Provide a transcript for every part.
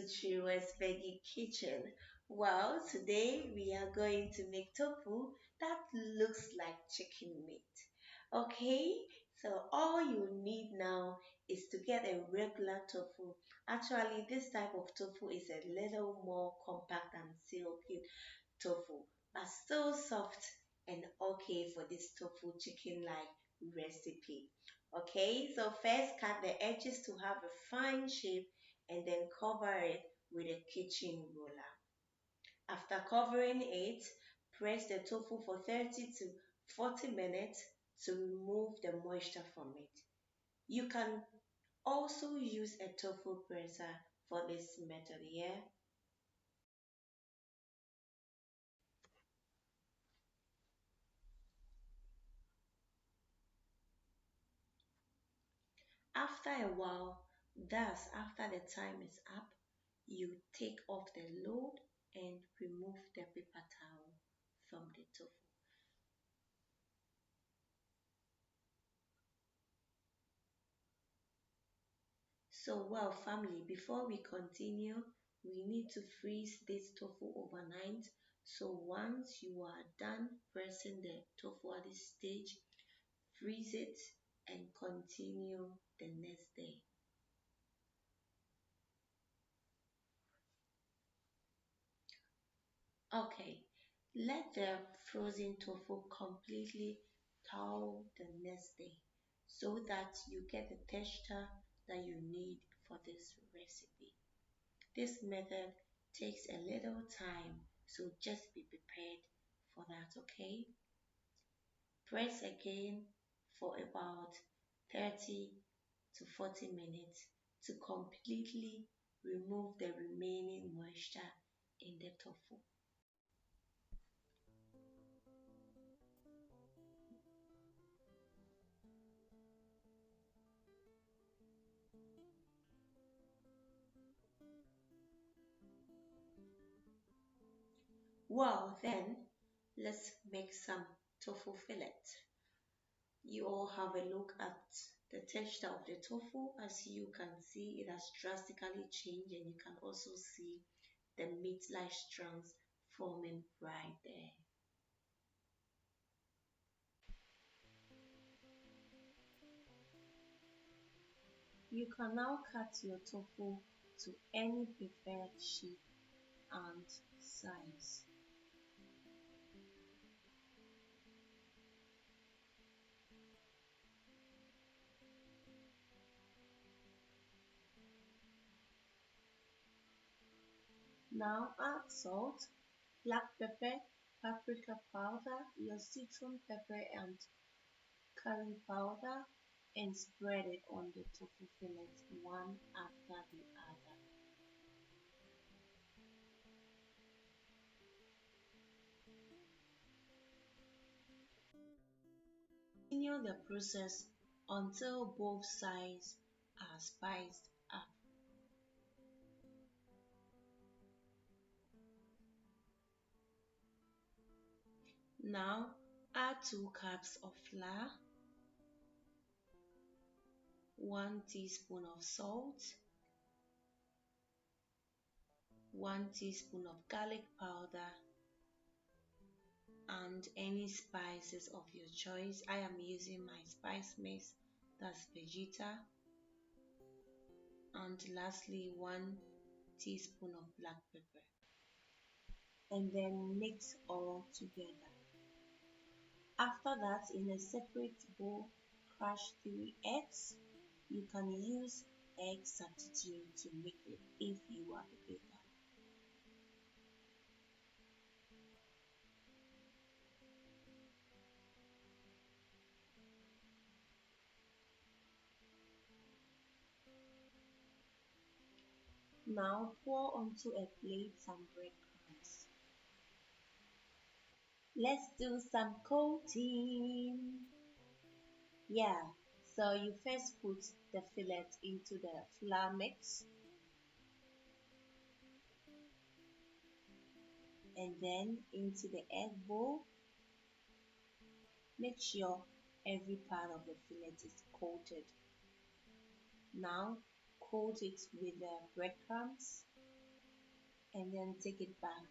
Chiro's Veggie Kitchen. Well, today we are going to make tofu that looks like chicken meat. Okay, so all you need now is to get a regular tofu. Actually, this type of tofu is a little more compact than silky tofu, but still soft and okay for this tofu chicken like recipe. Okay, so first cut the edges to have a fine shape and then cover it with a kitchen roller. After covering it, press the tofu for 30 to 40 minutes to remove the moisture from it. You can also use a tofu presser for this method, yeah? After a while, thus after the time is up, you take off the load and remove the paper towel from the tofu. So, well, family, before we continue, we need to freeze this tofu overnight. So, once you are done pressing the tofu at this stage, freeze it and continue the next day. Okay, let the frozen tofu completely thaw the next day so that you get the texture that you need for this recipe. This method takes a little time, so just be prepared for that, okay? Press again for about 30 to 40 minutes to completely remove the remaining moisture in the tofu. Well, then let's make some tofu fillet. You all have a look at the texture of the tofu. As you can see, it has drastically changed, and you can also see the meat-like strands forming right there. You can now cut your tofu to any preferred shape and size. Now add salt, black pepper, paprika powder, your citron pepper and curry powder, and spread it on the tofu fillets one after the other. Continue the process until both sides are spiced up. Now add 2 cups of flour, 1 teaspoon of salt, 1 teaspoon of garlic powder, and any spices of your choice. I am using my spice mix, that's Vegeta, and lastly 1 teaspoon of black pepper, and then mix all together. After that, in a separate bowl, crush 3 eggs. You can use egg substitute to make it if you are a baker. Now pour onto a plate some breadcrumbs. Let's do some coating. Yeah, so you first put the fillet into the flour mix and then into the egg bowl. Make sure every part of the fillet is coated. Now coat it with the breadcrumbs and then take it back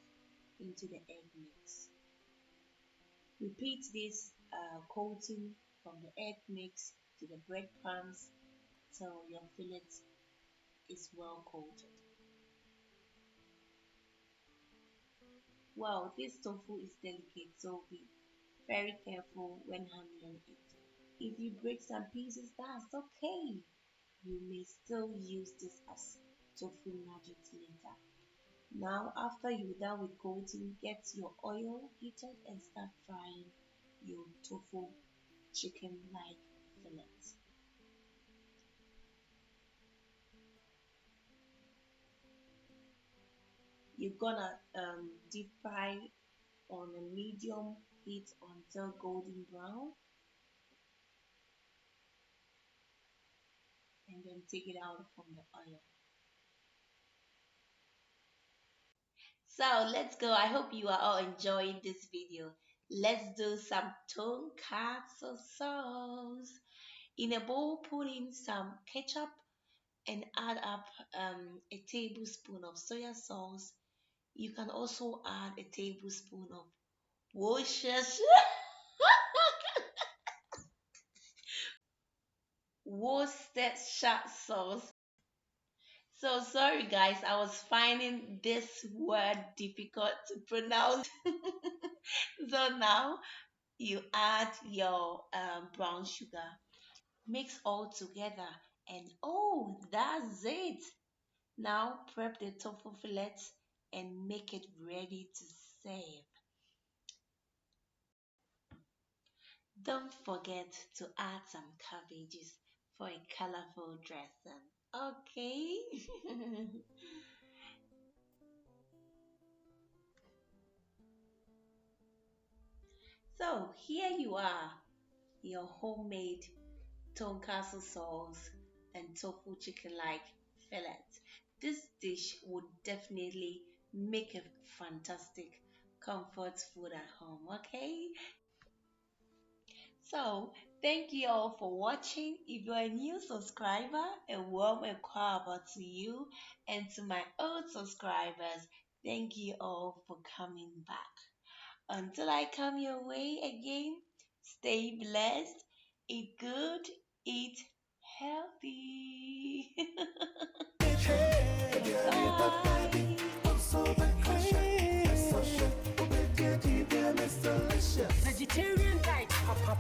into the egg mix. Repeat this coating from the egg mix to the breadcrumbs till your fillet is well coated. Well, this tofu is delicate, so be very careful when handling it. If you break some pieces, that's okay. You may still use this as tofu nuggets later. Now, after you're done with coating, get your oil heated and start frying your tofu chicken like fillets. You're gonna deep fry on a medium heat until golden brown, and then take it out from the oil. So let's go. I hope you are all enjoying this video. Let's do some tonkatsu sauce. In a bowl, put in some ketchup and add up a tablespoon of soy sauce. You can also add a tablespoon of Worcestershire, Worcestershire sauce. So sorry guys, I was finding this word difficult to pronounce. So now you add your brown sugar, mix all together, and oh, that's it. Now prep the tofu fillets and make it ready to serve. Don't forget to add some cabbages for a colorful dressing. Okay. So here you are, your homemade tonkatsu sauce and tofu chicken like fillet. This dish would definitely make a fantastic comfort food at home, okay? So, thank you all for watching. If you're a new subscriber, a warm welcome to you, and to my old subscribers, thank you all for coming back. Until I come your way again, stay blessed, eat good, eat healthy. Bye. Vegetarian diet, papa.